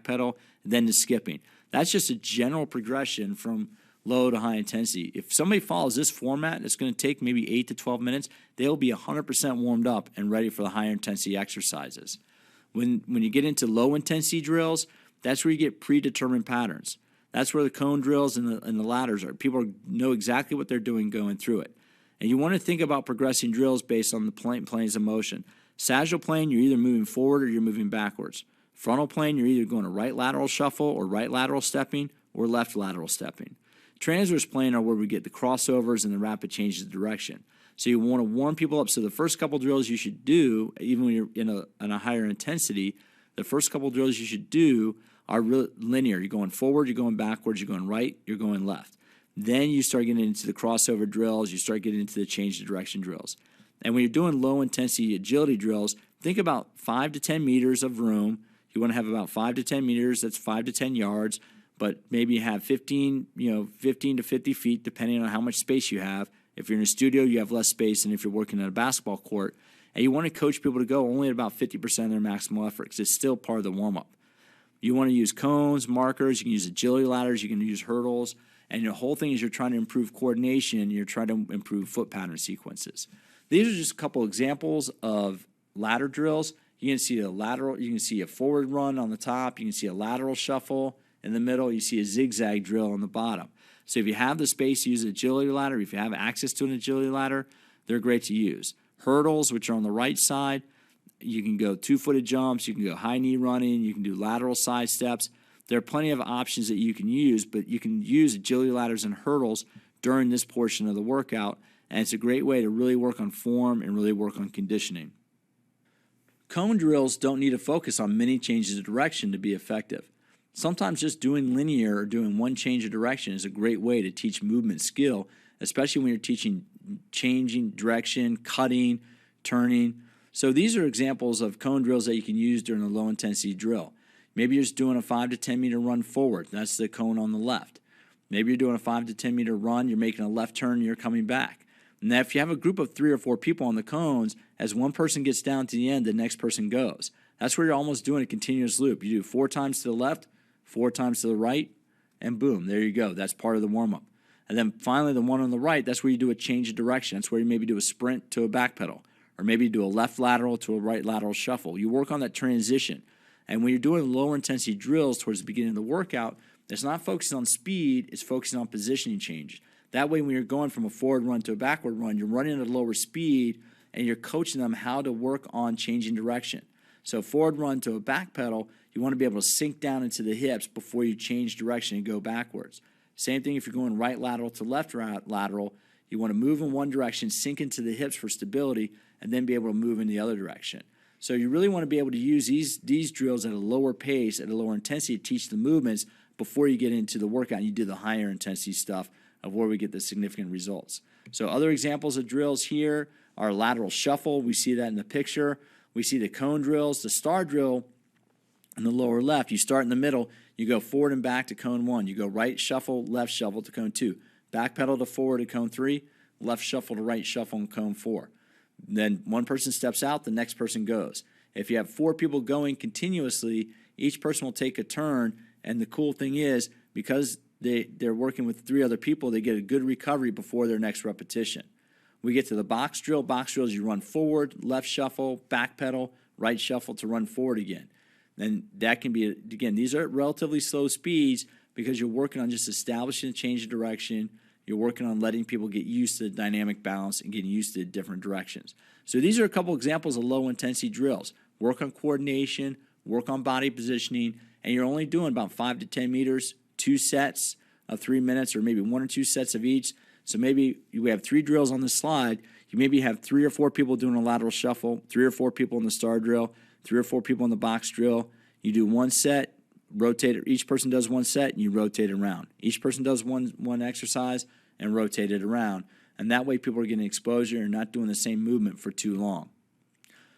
pedal, then to skipping. That's just a general progression from low to high intensity. If somebody follows this format, it's going to take maybe 8 to 12 minutes. They'll be 100% warmed up and ready for the higher intensity exercises. When you get into low intensity drills, that's where you get predetermined patterns. That's where the cone drills and the ladders are. People know exactly what they're doing going through it. And you want to think about progressing drills based on the planes of motion. Sagittal plane, you're either moving forward or you're moving backwards. Frontal plane, you're either going to right lateral shuffle or right lateral stepping or left lateral stepping. Transverse plane are where we get the crossovers and the rapid changes of direction. So you want to warm people up. So the first couple drills you should do, even when you're in a higher intensity, the first couple drills you should do are linear. You're going forward, you're going backwards, you're going right, you're going left. Then you start getting into the crossover drills, you start getting into the change of direction drills. And when you're doing low intensity agility drills, think about 5 to 10 meters of room. You want to have about 5 to 10 meters, that's 5 to 10 yards, but maybe you have 15 to 50 feet, depending on how much space you have. If you're in a studio, you have less space than if you're working at a basketball court. And you want to coach people to go only at about 50% of their maximal effort because it's still part of the warm-up. You want to use cones, markers, you can use agility ladders, you can use hurdles, and your whole thing is you're trying to improve coordination and you're trying to improve foot pattern sequences. These are just a couple examples of ladder drills. You can see a lateral, you can see a forward run on the top, you can see a lateral shuffle in the middle, you see a zigzag drill on the bottom. So if you have the space to use an agility ladder, if you have access to an agility ladder, they're great to use. Hurdles, which are on the right side, you can go 2-footed jumps, you can go high knee running, you can do lateral side steps. There are plenty of options that you can use, but you can use agility ladders and hurdles during this portion of the workout, and it's a great way to really work on form and really work on conditioning. Cone drills don't need to focus on many changes of direction to be effective. Sometimes just doing linear or doing one change of direction is a great way to teach movement skill, especially when you're teaching changing direction, cutting, turning. So these are examples of cone drills that you can use during a low-intensity drill. Maybe you're just doing a 5 to 10 meter run forward. That's the cone on the left. Maybe you're doing a 5 to 10 meter run, you're making a left turn, and you're coming back. Now, if you have a group of 3 or 4 people on the cones, as one person gets down to the end, the next person goes. That's where you're almost doing a continuous loop. You do 4 times to the left, 4 times to the right, and boom, there you go. That's part of the warm-up. And then finally, the one on the right, that's where you do a change of direction. That's where you maybe do a sprint to a back pedal, or maybe do a left lateral to a right lateral shuffle. You work on that transition. And when you're doing lower intensity drills towards the beginning of the workout, it's not focusing on speed, it's focusing on positioning change. That way, when you're going from a forward run to a backward run, you're running at a lower speed, and you're coaching them how to work on changing direction. So forward run to a back pedal, you want to be able to sink down into the hips before you change direction and go backwards. Same thing if you're going right lateral to left lateral, you want to move in one direction, sink into the hips for stability, and then be able to move in the other direction. So you really want to be able to use these drills at a lower pace, at a lower intensity to teach the movements before you get into the workout and you do the higher intensity stuff of where we get the significant results. So other examples of drills here are lateral shuffle. We see that in the picture. We see the cone drills, the star drill in the lower left. You start in the middle, you go forward and back to cone 1. You go right shuffle, left shuffle to cone 2. Back pedal to forward to cone 3, left shuffle to right shuffle in cone 4. Then one person steps out, the next person goes. If you have 4 people going continuously, each person will take a turn, and the cool thing is, because they're working with 3 other people, they get a good recovery before their next repetition. We get to the box drill. Box drill is you run forward, left shuffle, back pedal, right shuffle to run forward again. And that can be, again, these are relatively slow speeds because you're working on just establishing a change of direction. You're working on letting people get used to the dynamic balance and getting used to different directions. So these are a couple examples of low-intensity drills. Work on coordination, work on body positioning, and you're only doing about 5 to 10 meters, 2 sets of 3 minutes, or maybe 1 or 2 sets of each. So maybe we have 3 drills on this slide. You maybe have 3 or 4 people doing a lateral shuffle, 3 or 4 people in the star drill, 3 or 4 people in the box drill. You do 1 set, rotate it. Each person does 1 set, and you rotate it around. Each person does one exercise and rotate it around. And that way people are getting exposure and not doing the same movement for too long.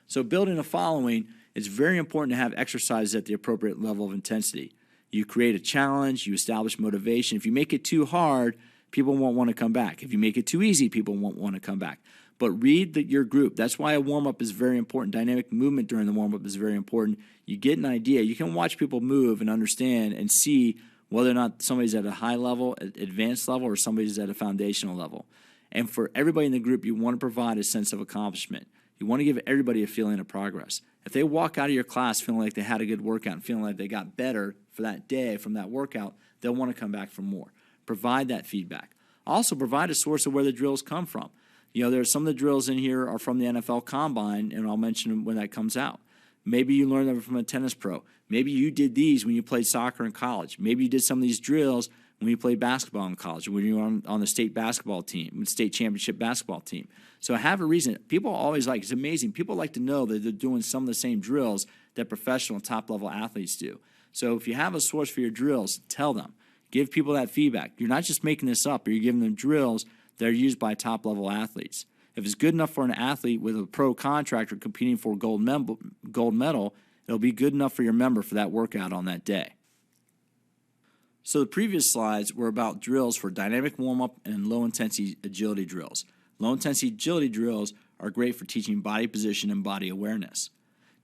So building a following, it's very important to have exercises at the appropriate level of intensity. You create a challenge, you establish motivation. If you make it too hard, people won't want to come back. If you make it too easy, people won't want to come back. But read your group. That's why a warm-up is very important. Dynamic movement during the warm-up is very important. You get an idea. You can watch people move and understand and see whether or not somebody's at a high level, advanced level, or somebody's at a foundational level. And for everybody in the group, you want to provide a sense of accomplishment. You want to give everybody a feeling of progress. If they walk out of your class feeling like they had a good workout and feeling like they got better for that day from that workout, they'll want to come back for more. Provide that feedback. Also provide a source of where the drills come from. You know, there's some of the drills in here are from the NFL Combine, and I'll mention them when that comes out. Maybe you learned them from a tennis pro. Maybe you did these when you played soccer in college. Maybe you did some of these drills when you played basketball in college, when you were on the state basketball team, state championship basketball team. So have a reason. People always it's amazing. People like to know that they're doing some of the same drills that professional top-level athletes do. So if you have a source for your drills, tell them. Give people that feedback. You're not just making this up, you're giving them drills that are used by top-level athletes. If it's good enough for an athlete with a pro contractor competing for a gold medal, it'll be good enough for your member for that workout on that day. So the previous slides were about drills for dynamic warm-up and low-intensity agility drills. Low-intensity agility drills are great for teaching body position and body awareness.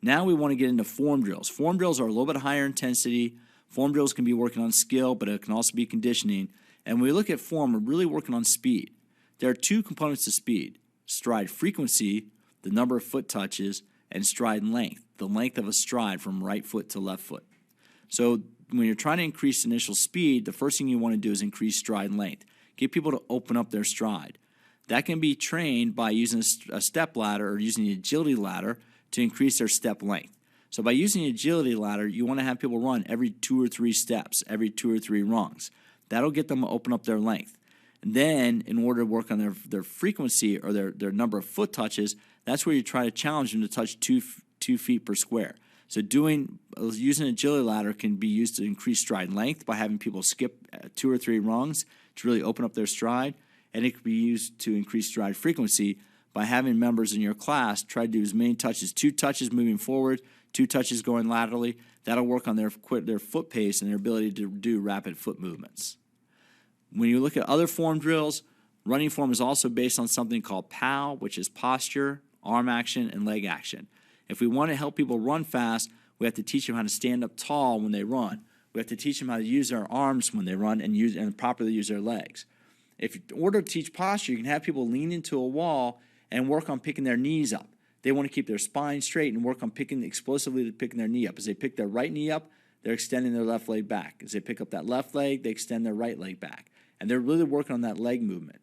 Now we want to get into form drills. Form drills are a little bit higher intensity. Form drills can be working on skill, but it can also be conditioning. And when we look at form, we're really working on speed. There are 2 components to speed: stride frequency, the number of foot touches, and stride length, the length of a stride from right foot to left foot. So when you're trying to increase initial speed, the first thing you want to do is increase stride length. Get people to open up their stride. That can be trained by using a step ladder or using the agility ladder to increase their step length. So by using the agility ladder, you want to have people run every 2 or 3 steps, every 2 or 3 rungs. That'll get them to open up their length. And then in order to work on their frequency or their number of foot touches, that's where you try to challenge them to touch 2 feet per square. So using an agility ladder can be used to increase stride length by having people skip 2 or 3 rungs to really open up their stride. And it can be used to increase stride frequency by having members in your class try to do as many touches, 2 touches moving forward, 2 touches going laterally. That'll work on their foot pace and their ability to do rapid foot movements. When you look at other form drills, running form is also based on something called POW, which is posture, arm action, and leg action. If we want to help people run fast, we have to teach them how to stand up tall when they run. We have to teach them how to use their arms when they run and properly use their legs. In order to teach posture, you can have people lean into a wall and work on picking their knees up. They want to keep their spine straight and work on explosively picking their knee up. As they pick their right knee up, they're extending their left leg back. As they pick up that left leg, they extend their right leg back. And they're really working on that leg movement.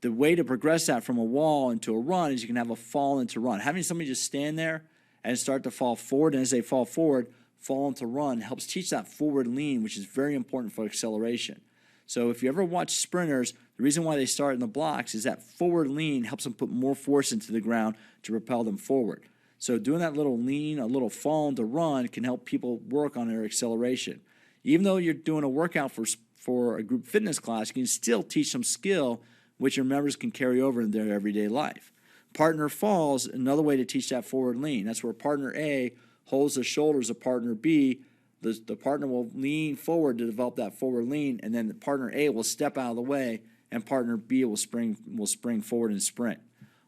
The way to progress that from a wall into a run is you can have a fall into run. Having somebody just stand there and start to fall forward, and as they fall forward, fall into run helps teach that forward lean, which is very important for acceleration. So if you ever watch sprinters, the reason why they start in the blocks is that forward lean helps them put more force into the ground to propel them forward. So doing that little lean, a little fall into run can help people work on their acceleration. Even though you're doing a workout for a group fitness class, you can still teach some skill which your members can carry over in their everyday life. Partner falls, another way to teach that forward lean. That's where partner A holds the shoulders of partner B. The partner will lean forward to develop that forward lean, and then the partner A will step out of the way, and partner B will spring forward and sprint.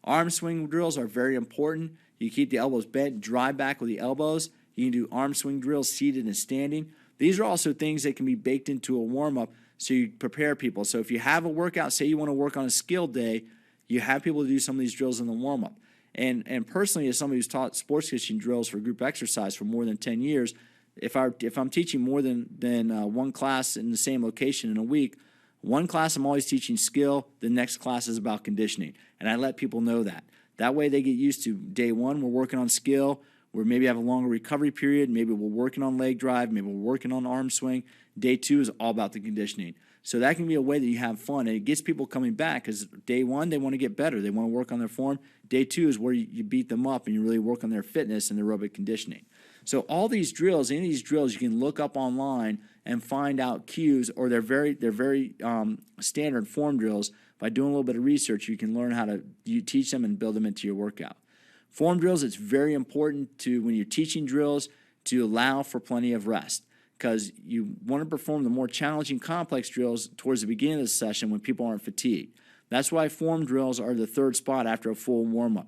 Arm swing drills are very important. You keep the elbows bent, drive back with the elbows, You can do arm swing drills seated and standing. These are also things that can be baked into a warm-up so you prepare people. So if you have a workout, say you want to work on a skill day, you have people do some of these drills in the warm-up. And personally, as somebody who's taught sports conditioning drills for group exercise for more than 10 years, if I'm teaching more than one class in the same location in a week, one class I'm always teaching skill, the next class is about conditioning. And I let people know that. That way they get used to day one, we're working on skill, where maybe have a longer recovery period, maybe we're working on leg drive, maybe we're working on arm swing. Day two is all about the conditioning. So that can be a way that you have fun, and it gets people coming back because day one, they want to get better. They want to work on their form. Day two is where you beat them up and you really work on their fitness and aerobic conditioning. So all these drills, any of these drills, you can look up online and find out cues, or they're very standard form drills. By doing a little bit of research, you can learn how to teach them and build them into your workout. Form drills, it's very important to, when you're teaching drills, to allow for plenty of rest, because you want to perform the more challenging, complex drills towards the beginning of the session when people aren't fatigued. That's why form drills are the third spot after a full warm-up.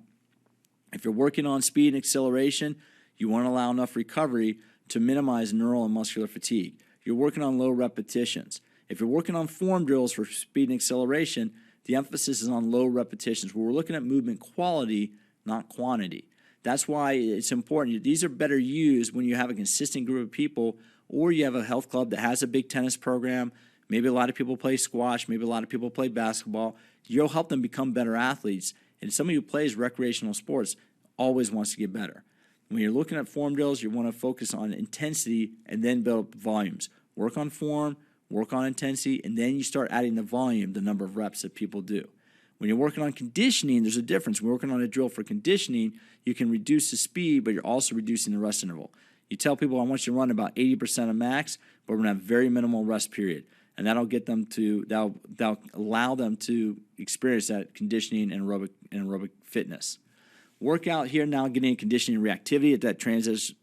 If you're working on speed and acceleration, you want to allow enough recovery to minimize neural and muscular fatigue. You're working on low repetitions. If you're working on form drills for speed and acceleration, the emphasis is on low repetitions, where we're looking at movement quality, not quantity. That's why it's important. These are better used when you have a consistent group of people, or you have a health club that has a big tennis program. Maybe a lot of people play squash. Maybe a lot of people play basketball. You'll help them become better athletes. And somebody who plays recreational sports always wants to get better. When you're looking at form drills, you want to focus on intensity and then build up volumes. Work on form, work on intensity, and then you start adding the volume, the number of reps that people do. When you're working on conditioning, there's a difference. When you're working on a drill for conditioning, you can reduce the speed, but you're also reducing the rest interval. You tell people, I want you to run about 80% of max, but we're going to have very minimal rest period. And that'll get them to, that'll allow them to experience that conditioning and aerobic fitness. Workout here now, getting conditioning reactivity that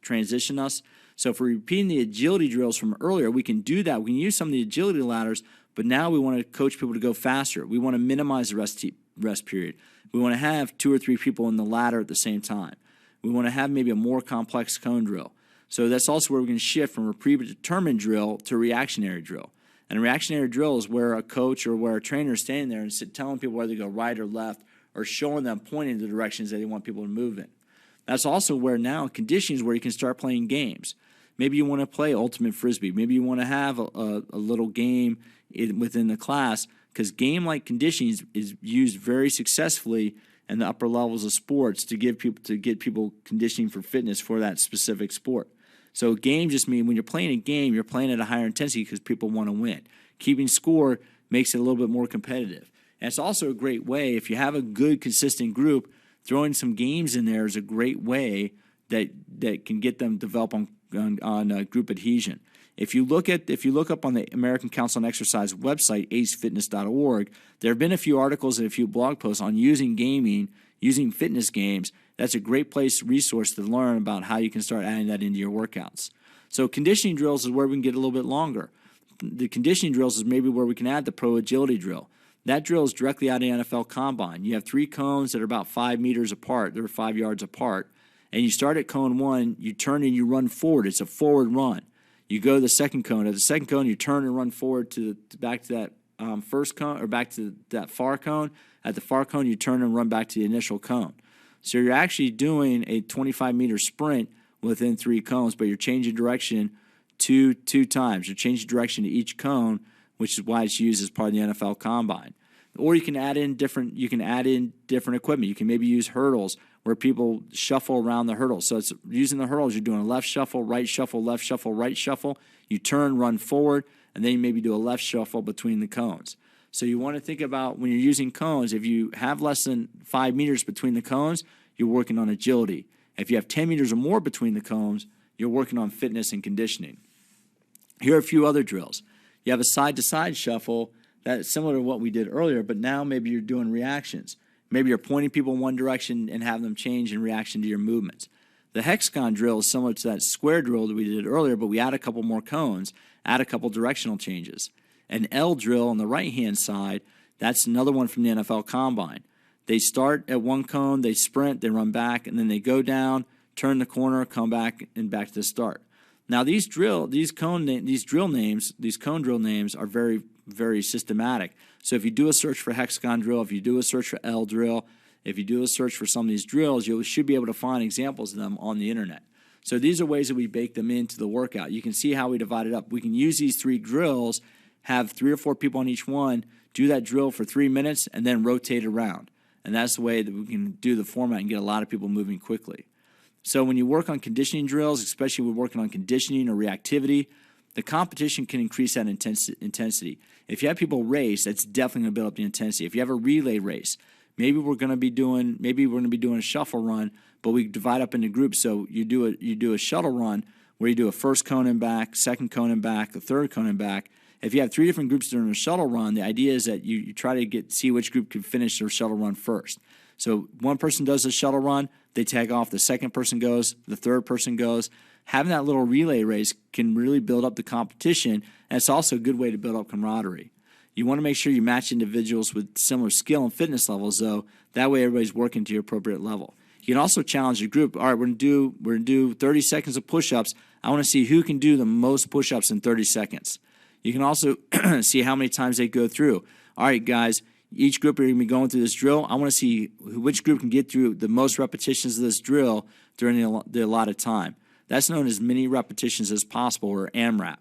transition us. So if we're repeating the agility drills from earlier, we can do that. We can use some of the agility ladders, but now we want to coach people to go faster. We want to minimize the rest period. We want to have 2 or 3 people in the ladder at the same time. We want to have maybe a more complex cone drill. So that's also where we're going to shift from a predetermined drill to a reactionary drill. And a reactionary drill is where a coach or where a trainer is standing there and telling people whether to go right or left, or showing them, pointing the directions that they want people to move in. That's also where now conditioning is where you can start playing games. Maybe you want to play ultimate frisbee. Maybe you want to have a little game within the class, because game-like conditioning is used very successfully in the upper levels of sports to get people conditioning for fitness for that specific sport. So game just means when you're playing a game, you're playing at a higher intensity because people want to win. Keeping score makes it a little bit more competitive. And it's also a great way, if you have a good, consistent group, throwing some games in there is a great way that can get them develop on group adhesion. If you look up on the American Council on Exercise website, acefitness.org, there have been a few articles and a few blog posts on using gaming, using fitness games. That's a great resource to learn about how you can start adding that into your workouts. So conditioning drills is where we can get a little bit longer. The conditioning drills is maybe where we can add the pro agility drill. That drill is directly out of the NFL Combine. You have 3 cones that are about 5 meters apart. They're 5 yards apart. And you start at cone 1, you turn and you run forward. It's a forward run. You go to the second cone. At the second cone, you turn and run forward back to that first cone, or back to that far cone. At the far cone, you turn and run back to the initial cone. So you're actually doing a 25-meter sprint within 3 cones, but you're changing direction two times. You're changing direction to each cone, which is why it's used as part of the NFL Combine. Or you can add in different equipment. You can maybe use hurdles where people shuffle around the hurdles. So it's using the hurdles, you're doing a left shuffle, right shuffle, left shuffle, right shuffle. You turn, run forward, and then you maybe do a left shuffle between the cones. So you want to think about when you're using cones, if you have less than 5 meters between the cones, you're working on agility. If you have 10 meters or more between the cones, you're working on fitness and conditioning. Here are a few other drills. You have a side-to-side shuffle that's similar to what we did earlier, but now maybe you're doing reactions. Maybe you're pointing people in one direction and have them change in reaction to your movements. The hexagon drill is similar to that square drill that we did earlier, but we add a couple more cones, add a couple directional changes. An L drill on the right-hand side, that's another one from the NFL Combine. They start at one cone, they sprint, they run back, and then they go down, turn the corner, come back, and back to the start. Now these cone drill names are very, very systematic. So if you do a search for hexagon drill, if you do a search for L drill, if you do a search for some of these drills, you should be able to find examples of them on the internet. So these are ways that we bake them into the workout. You can see how we divide it up. We can use these 3 drills, have 3 or 4 people on each one, do that drill for 3 minutes, and then rotate around. And that's the way that we can do the format and get a lot of people moving quickly. So when you work on conditioning drills, especially when we're working on conditioning or reactivity, the competition can increase that intensity. If you have people race, that's definitely going to build up the intensity. If you have a relay race, maybe we're going to be doing a shuffle run, but we divide up into groups. So you do a shuttle run where you do a first cone and back, second cone and back, a third cone and back. If you have 3 different groups during a shuttle run, the idea is that you try to see which group can finish their shuttle run first. So one person does a shuttle run, they tag off, the second person goes, the third person goes. Having that little relay race can really build up the competition, and it's also a good way to build up camaraderie. You want to make sure you match individuals with similar skill and fitness levels, though. That way everybody's working to your appropriate level. You can also challenge your group. All right, we're gonna do 30 seconds of push-ups. I want to see who can do the most push-ups in 30 seconds. You can also see how many times they go through. All right, guys, each group are going to be going through this drill. I want to see which group can get through the most repetitions of this drill during the allotted time. That's known as mini repetitions as possible, or AMRAP.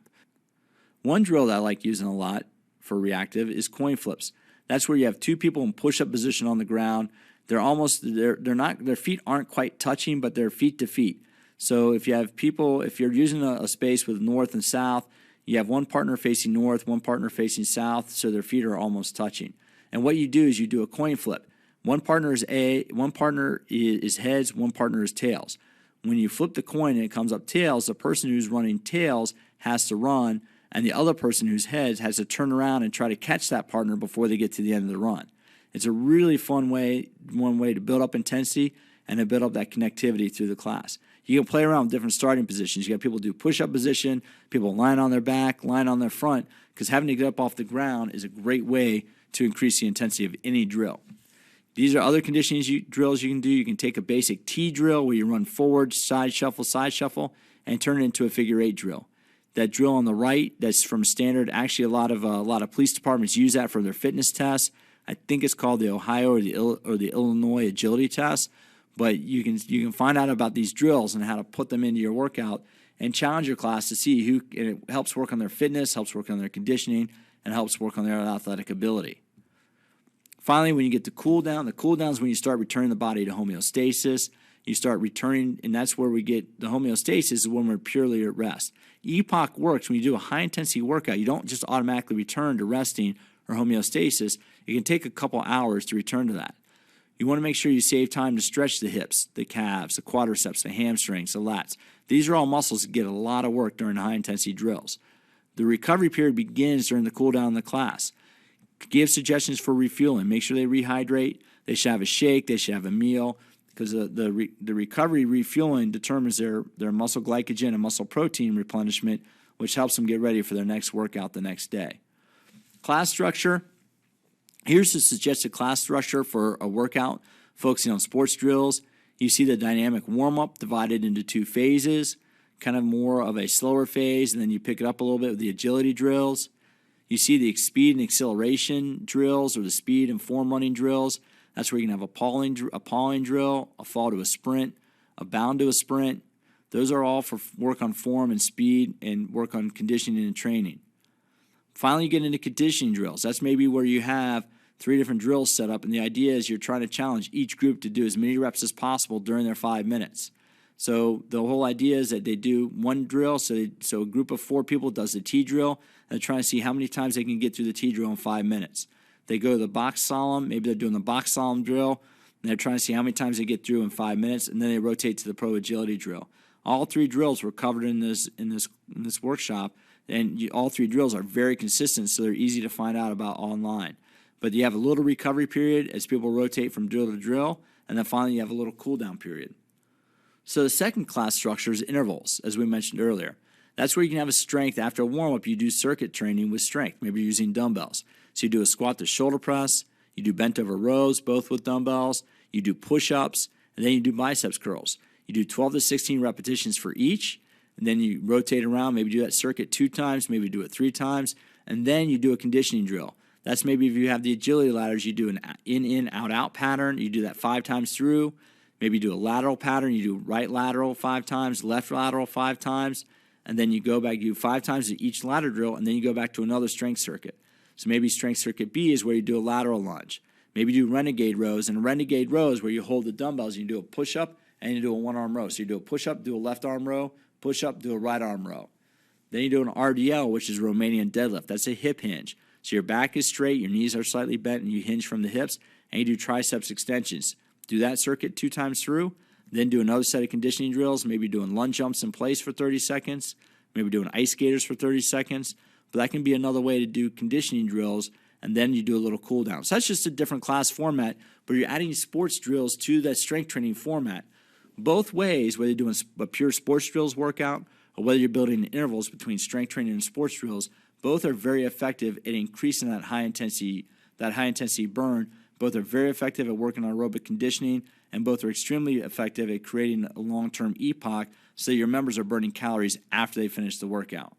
One drill that I like using a lot for reactive is coin flips. That's where you have 2 people in push-up position on the ground. Their feet aren't quite touching, but they're feet to feet. So if you're using a space with north and south, you have one partner facing north, one partner facing south, so their feet are almost touching. And what you do is you do a coin flip. One partner is heads, one partner is tails. When you flip the coin and it comes up tails, the person who's running tails has to run, and the other person who's heads has to turn around and try to catch that partner before they get to the end of the run. It's a really fun way to build up intensity and to build up that connectivity through the class. You can play around with different starting positions. You got people do push-up position, people lying on their back, lying on their front, because having to get up off the ground is a great way to increase the intensity of any drill. These are other conditioning drills you can do. You can take a basic T drill where you run forward, side shuffle, and turn it into a figure 8 drill. That drill on the right, that's from standard. Actually, a lot of police departments use that for their fitness tests. I think it's called the Ohio or the Illinois agility test. But you can find out about these drills and how to put them into your workout and challenge your class to see who. And it helps work on their fitness, helps work on their conditioning, and helps work on their athletic ability. Finally, when you get to cool down, the cool down is when you start returning the body to homeostasis. You start returning, and that's where we get the homeostasis is when we're purely at rest. EPOC works when you do a high-intensity workout. You don't just automatically return to resting or homeostasis. It can take a couple hours to return to that. You want to make sure you save time to stretch the hips, the calves, the quadriceps, the hamstrings, the lats. These are all muscles that get a lot of work during high-intensity drills. The recovery period begins during the cool down of the class. Give suggestions for refueling. Make sure they rehydrate. They should have a shake. They should have a meal, because the recovery refueling determines their muscle glycogen and muscle protein replenishment, which helps them get ready for their next workout the next day. Class structure. Here's the suggested class structure for a workout focusing on sports drills. You see the dynamic warm-up divided into 2 phases, kind of more of a slower phase, and then you pick it up a little bit with the agility drills. You see the speed and acceleration drills, or the speed and form running drills. That's where you can have a pawing drill, a fall to a sprint, a bound to a sprint. Those are all for work on form and speed and work on conditioning and training. Finally, you get into conditioning drills. That's maybe where you have 3 different drills set up, and the idea is you're trying to challenge each group to do as many reps as possible during their 5 minutes. So the whole idea is that they do one drill, so a group of 4 people does the T drill, and they're trying to see how many times they can get through the T drill in 5 minutes. They go to the box slalom, maybe they're doing the box slalom drill, and they're trying to see how many times they get through in 5 minutes, and then they rotate to the pro agility drill. All 3 drills were covered in this workshop, and all 3 drills are very consistent, so they're easy to find out about online. But you have a little recovery period as people rotate from drill to drill, and then finally you have a little cool down period. So the second class structure is intervals, as we mentioned earlier. That's where you can have a strength. After a warm-up, you do circuit training with strength. Maybe you're using dumbbells. So you do a squat to shoulder press, you do bent over rows, both with dumbbells, you do push-ups, and then you do biceps curls. You do 12 to 16 repetitions for each, and then you rotate around, maybe do that circuit 2 times, maybe do it 3 times, and then you do a conditioning drill. That's maybe if you have the agility ladders, you do an in, out, out pattern. You do that 5 times through. Maybe you do a lateral pattern. You do right lateral 5 times, left lateral 5 times, and then you go back, you do 5 times at each ladder drill, and then you go back to another strength circuit. So maybe strength circuit B is where you do a lateral lunge. Maybe you do renegade rows, and renegade rows where you hold the dumbbells, you do a push-up, and you do a one-arm row. So you do a push-up, do a left arm row, push-up, do a right arm row. Then you do an RDL, which is Romanian deadlift. That's a hip hinge. So your back is straight, your knees are slightly bent, and you hinge from the hips, and you do triceps extensions. Do that circuit 2 times through, then do another set of conditioning drills, maybe doing lunge jumps in place for 30 seconds, maybe doing ice skaters for 30 seconds. But that can be another way to do conditioning drills, and then you do a little cool down. So that's just a different class format, but you're adding sports drills to that strength training format. Both ways, whether you're doing a pure sports drills workout or whether you're building intervals between strength training and sports drills, both are very effective at increasing that high intensity burn. Both are very effective at working on aerobic conditioning, and both are extremely effective at creating a long-term EPOC so your members are burning calories after they finish the workout.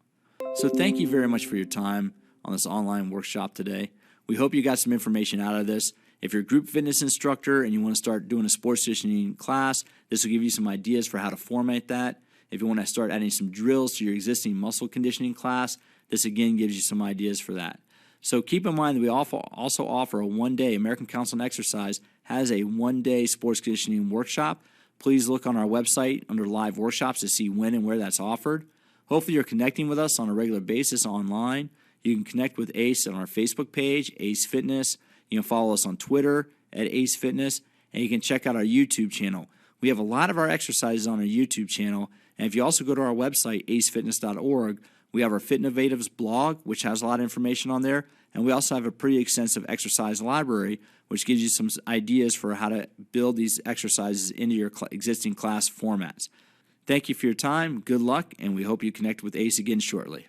So thank you very much for your time on this online workshop today. We hope you got some information out of this. If you're a group fitness instructor and you want to start doing a sports conditioning class, this will give you some ideas for how to format that. If you want to start adding some drills to your existing muscle conditioning class, this again gives you some ideas for that. So keep in mind that we also offer a one-day, American Council on Exercise has a one-day sports conditioning workshop. Please look on our website under live workshops to see when and where that's offered. Hopefully you're connecting with us on a regular basis online. You can connect with ACE on our Facebook page, ACE Fitness. You can follow us on Twitter at ACE Fitness, and you can check out our YouTube channel. We have a lot of our exercises on our YouTube channel, and if you also go to our website, acefitness.org, we have our Fit Innovatives blog, which has a lot of information on there, and we also have a pretty extensive exercise library, which gives you some ideas for how to build these exercises into your existing class formats. Thank you for your time, good luck, and we hope you connect with ACE again shortly.